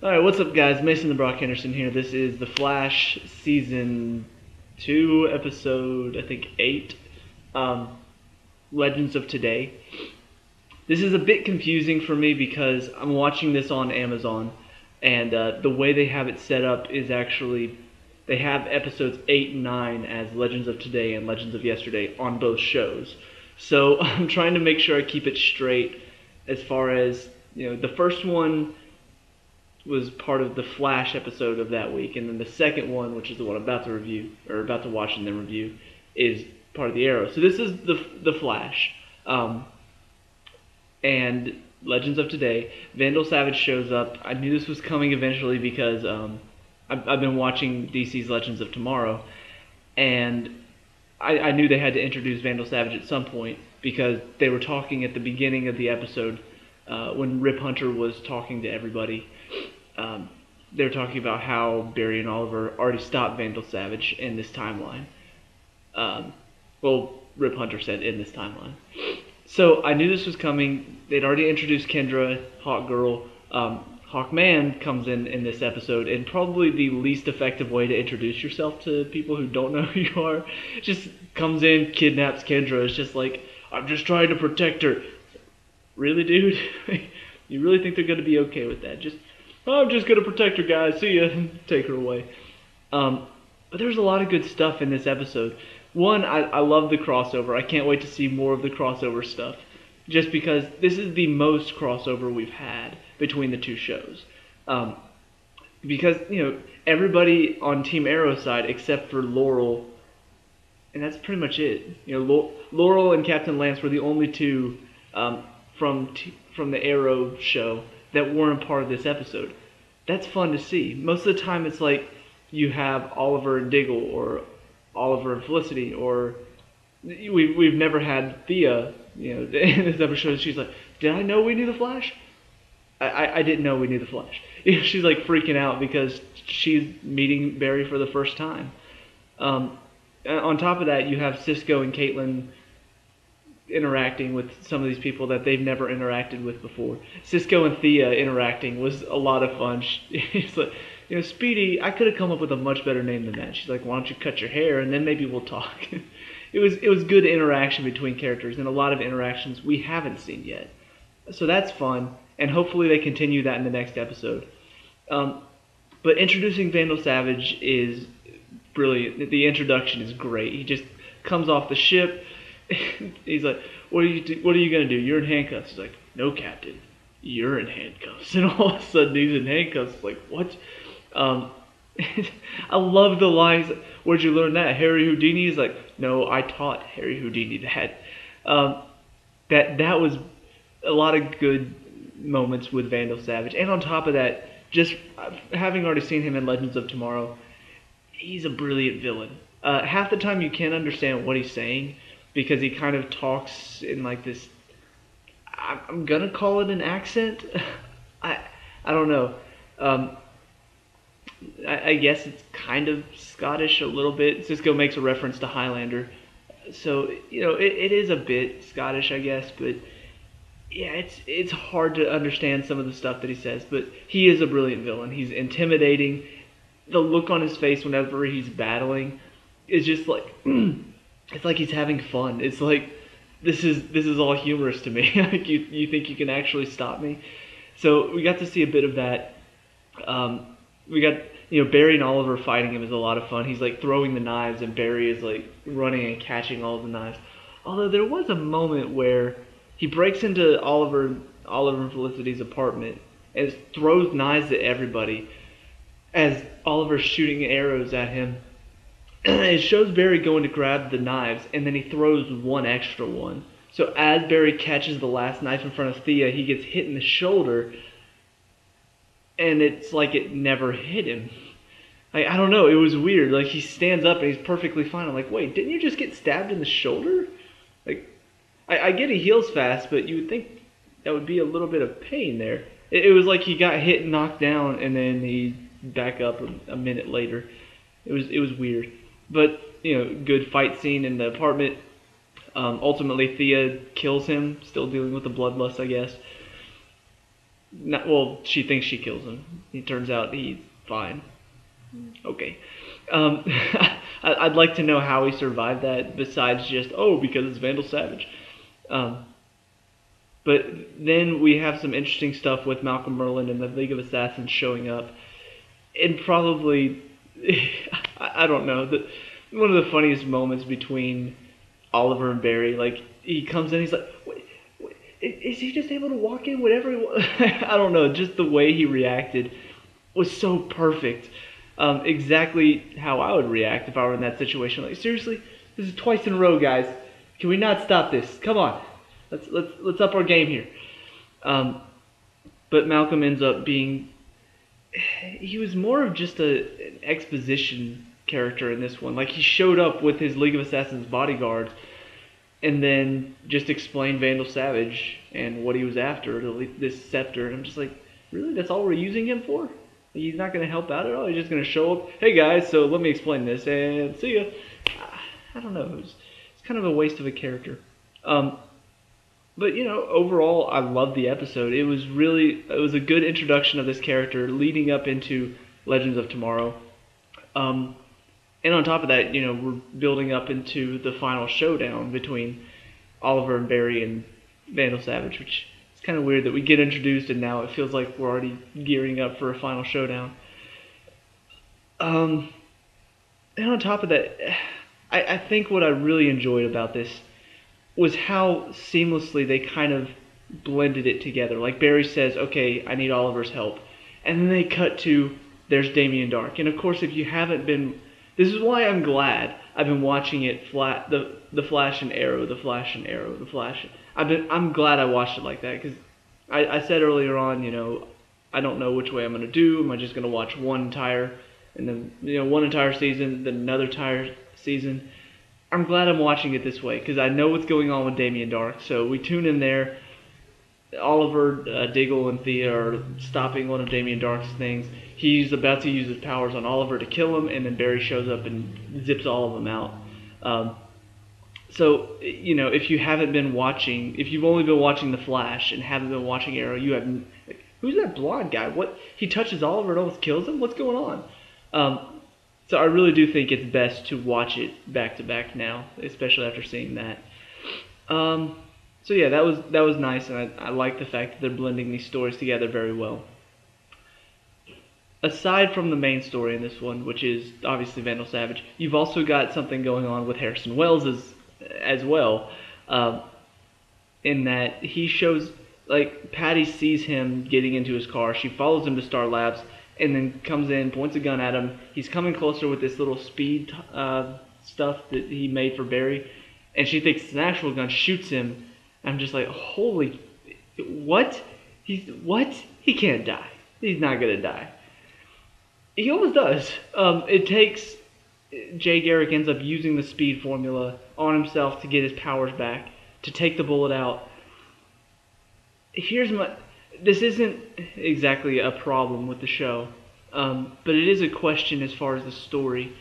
Alright, what's up guys? Mason the Brock Henderson here. This is The Flash Season 2, Episode, I think, 8, Legends of Today. This is a bit confusing for me because I'm watching this on Amazon, and the way they have it set up is actually, they have episodes 8 and 9 as Legends of Today and Legends of Yesterday on both shows. So I'm trying to make sure I keep it straight as far as, the first one was part of the Flash episode of that week, and then the second one, which is the one I'm about to review or about to watch and then review, is part of the Arrow. So this is the Flash, and Legends of Today. Vandal Savage shows up. I knew this was coming eventually because I've been watching DC's Legends of Tomorrow, and I knew they had to introduce Vandal Savage at some point because they were talking at the beginning of the episode when Rip Hunter was talking to everybody. They were talking about how Barry and Oliver already stopped Vandal Savage in this timeline. Well, Rip Hunter said in this timeline. So I knew this was coming. They'd already introduced Kendra, Hawkgirl. Hawkman comes in this episode, and probably the least effective way to introduce yourself to people who don't know who you are. Just comes in, kidnaps Kendra. It's just like, I'm just trying to protect her. Really, dude? You really think they're going to be okay with that? I'm just going to protect her, guys. See ya. Take her away. But there's a lot of good stuff in this episode. One, I love the crossover. I can't wait to see more of the crossover stuff. Just because this is the most crossover we've had between the two shows. Because, everybody on Team Arrow's side except for Laurel, and that's pretty much it. Laurel and Captain Lance were the only two from the Arrow show that weren't part of this episode. That's fun to see. Most of the time it's like you have Oliver and Diggle or Oliver and Felicity, or we've never had Thea, in this episode. She's like, did I know we knew the Flash? I didn't know we knew the Flash. She's like freaking out because she's meeting Barry for the first time. On top of that, you have Cisco and Caitlin interacting with some of these people that they've never interacted with before. Cisco and Thea interacting was a lot of fun. She's like, Speedy, I could have come up with a much better name than that. She's like, why don't you cut your hair and then maybe we'll talk. It was good interaction between characters and a lot of interactions we haven't seen yet. So that's fun, and hopefully they continue that in the next episode. But introducing Vandal Savage is brilliant. The introduction is great. He just comes off the ship. He's like, what are you gonna do? You're in handcuffs. He's like, no, Captain, you're in handcuffs. And all of a sudden he's in handcuffs. It's like, what? I love the lines. Where'd you learn that? Harry Houdini? Is like, no, I taught Harry Houdini that. That was a lot of good moments with Vandal Savage. And on top of that, just having already seen him in Legends of Tomorrow, he's a brilliant villain. Half the time you can't understand what he's saying because he kind of talks in like this, I'm gonna call it an accent. I don't know. I guess it's kind of Scottish a little bit. Cisco makes a reference to Highlander. So, it is a bit Scottish, I guess, but yeah, it's hard to understand some of the stuff that he says, but he is a brilliant villain. He's intimidating. The look on his face whenever he's battling is just like, it's like he's having fun. It's like, this is all humorous to me. Like, you think you can actually stop me? So we got to see a bit of that. We got, Barry and Oliver fighting him is a lot of fun. He's like throwing the knives and Barry is like running and catching all of the knives. Although there was a moment where he breaks into Oliver and Felicity's apartment and throws knives at everybody as Oliver's shooting arrows at him. It shows Barry going to grab the knives, and then he throws one extra one. So as Barry catches the last knife in front of Thea, he gets hit in the shoulder, and it's like it never hit him. I don't know, it was weird. Like, he stands up and he's perfectly fine. I'm like, wait, didn't you just get stabbed in the shoulder? Like, I get he heals fast, but you would think that would be a little bit of pain there. It was like he got hit and knocked down, and then he back up a minute later. It was weird. But, good fight scene in the apartment. Ultimately, Thea kills him, still dealing with the bloodlust, I guess. Not, well, she thinks she kills him. It turns out he's fine. Okay. Um, I'd like to know how he survived that, besides just, oh, because it's Vandal Savage. Um, but then we have some interesting stuff with Malcolm Merlyn and the League of Assassins showing up. And probably, I don't know, one of the funniest moments between Oliver and Barry, like, he comes in, he's like, wait, is he just able to walk in whatever he wants? I don't know, just the way he reacted was so perfect. Exactly how I would react if I were in that situation. Like, seriously, this is twice in a row, guys. Can we not stop this? Come on, let's up our game here. But Malcolm ends up being, he was more of just an exposition character in this one. Like, he showed up with his League of Assassins bodyguards and then just explained Vandal Savage and what he was after, this scepter. And I'm just like, really? That's all we're using him for? He's not going to help out at all? He's just going to show up, hey guys, so let me explain this, and see ya. I don't know. It's kind of a waste of a character. But, you know, overall, I loved the episode. It was a good introduction of this character leading up into Legends of Tomorrow. And on top of that, you know, we're building up into the final showdown between Oliver and Barry and Vandal Savage, which it's kind of weird that we get introduced and now it feels like we're already gearing up for a final showdown. And on top of that, I think what I really enjoyed about this was how seamlessly they kind of blended it together. Like, Barry says, okay, I need Oliver's help. And then they cut to, there's Damien Dark. And of course, if you haven't been, this is why I'm glad I've been watching it the Flash and Arrow, the Flash and Arrow, the Flash. I'm glad I watched it like that, because I said earlier on, you know, I don't know which way I'm going to do. Am I just going to watch one entire season, then another entire season? I'm glad I'm watching it this way, because I know what's going on with Damien Dark. So we tune in there. Oliver, Diggle, and Thea are stopping one of Damien Dark's things. He's about to use his powers on Oliver to kill him, and then Barry shows up and zips all of them out. So, you know, if you've only been watching The Flash and haven't been watching Arrow, you have, like, who's that blonde guy? What? He touches Oliver and almost kills him? What's going on? So I really do think it's best to watch it back to back now, especially after seeing that. So yeah, that was nice, and I like the fact that they're blending these stories together very well. Aside from the main story in this one, which is obviously Vandal Savage, you've also got something going on with Harrison Wells as well, in that he shows, like, Patty sees him getting into his car, she follows him to Star Labs, and then comes in, points a gun at him. He's coming closer with this little speed stuff that he made for Barry, and she thinks it's an actual gun, shoots him. I'm just like, holy, what? He can't die. He's not gonna die. He almost does. Jay Garrick ends up using the speed formula on himself to get his powers back, to take the bullet out. This isn't exactly a problem with the show, but it is a question as far as the story.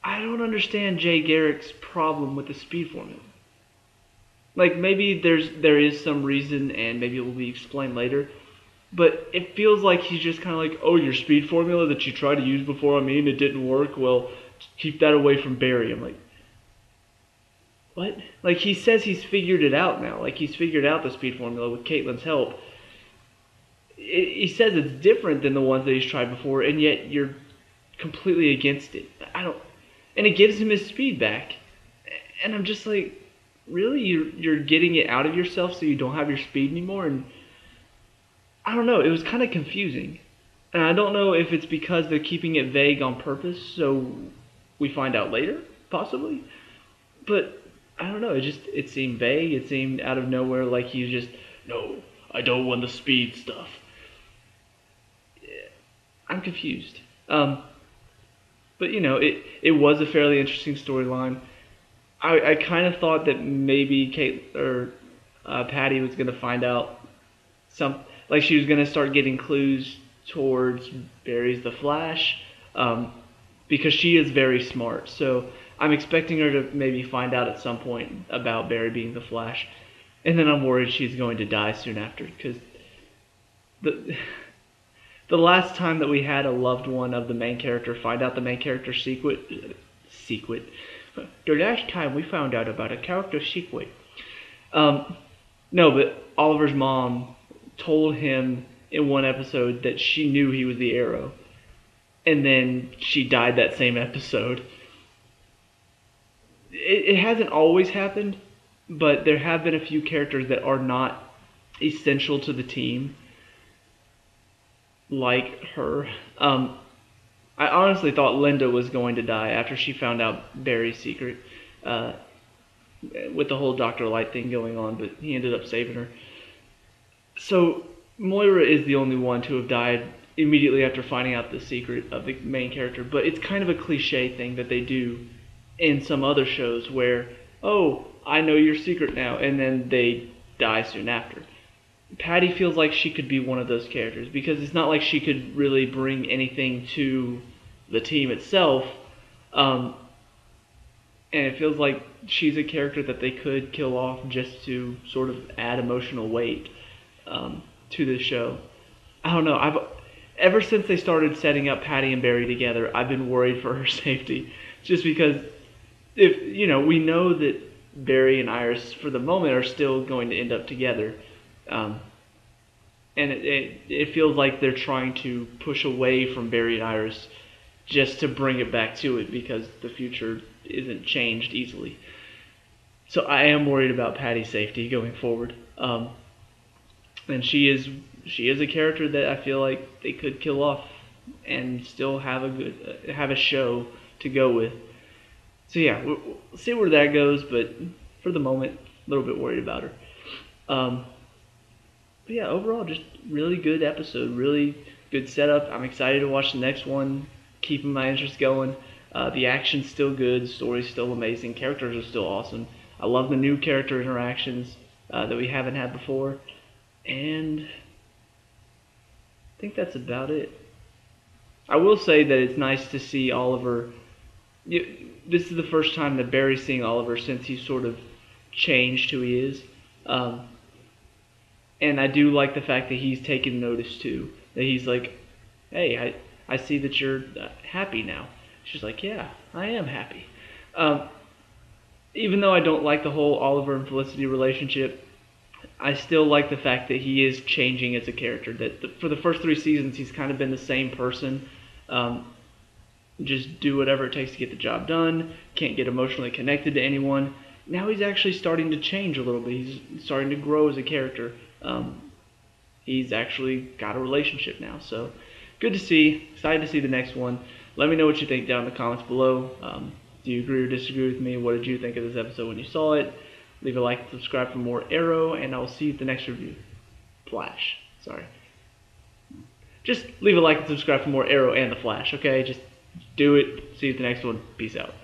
I don't understand Jay Garrick's problem with the speed formula. Like, maybe there is some reason, and maybe it will be explained later, but it feels like he's just kind of like, oh, your speed formula that you tried to use before on me and it didn't work, well, keep that away from Barry. I'm like, what? Like, he says he's figured it out now. Like, he's figured out the speed formula with Caitlin's help. He says it's different than the ones that he's tried before, and yet you're completely against it. And it gives him his speed back. And I'm just like, really? You're getting it out of yourself so you don't have your speed anymore? And I don't know. It was kind of confusing. And I don't know if it's because they're keeping it vague on purpose, so we find out later, possibly. But I don't know. It seemed vague. It seemed out of nowhere, like he's just, no, I don't want the speed stuff. I'm confused. But, you know, it was a fairly interesting storyline. I kind of thought that maybe Patty was going to find out like she was going to start getting clues towards Barry's the Flash, because she is very smart. So I'm expecting her to maybe find out at some point about Barry being the Flash, and then I'm worried she's going to die soon after, because the last time that we had a loved one of the main character find out the main character's secret. The last time we found out about a character's secret. No, but Oliver's mom told him in one episode that she knew he was the Arrow, and then she died that same episode. It hasn't always happened, but there have been a few characters that are not essential to the team, like her. I honestly thought Linda was going to die after she found out Barry's secret, with the whole Dr. Light thing going on, but he ended up saving her. So Moira is the only one to have died immediately after finding out the secret of the main character, but it's kind of a cliche thing that they do in some other shows where, oh, I know your secret now, and then they die soon after. Patty feels like she could be one of those characters because it's not like she could really bring anything to the team itself, and it feels like she's a character that they could kill off just to sort of add emotional weight to the show. I don't know. Ever since they started setting up Patty and Barry together, I've been worried for her safety, just because we know that Barry and Iris for the moment are still going to end up together. And it feels like they're trying to push away from Barry and Iris just to bring it back to it because the future isn't changed easily. So I am worried about Patty's safety going forward. And she is a character that I feel like they could kill off and still have a show to go with. So yeah, we'll see where that goes, but for the moment, a little bit worried about her. But yeah, overall, just really good episode, really good setup. I'm excited to watch the next one, keeping my interest going. The action's still good, the story's still amazing, characters are still awesome. I love the new character interactions that we haven't had before, and I think that's about it. I will say that it's nice to see Oliver. This is the first time that Barry's seeing Oliver since he's sort of changed who he is. And I do like the fact that he's taken notice too. That he's like, hey, I see that you're happy now. She's like, yeah, I am happy. Even though I don't like the whole Oliver and Felicity relationship, I still like the fact that he is changing as a character. That for the first 3 seasons, he's kind of been the same person. Just do whatever it takes to get the job done. Can't get emotionally connected to anyone. Now he's actually starting to change a little bit. He's starting to grow as a character. He's actually got a relationship now. So good to see. Excited to see the next one. Let me know what you think down in the comments below. Do you agree or disagree with me? What did you think of this episode when you saw it? Leave a like and subscribe for more Arrow, and I'll see you at the next review. Flash. Sorry. Just leave a like and subscribe for more Arrow and the Flash, okay? Just do it. See you at the next one. Peace out.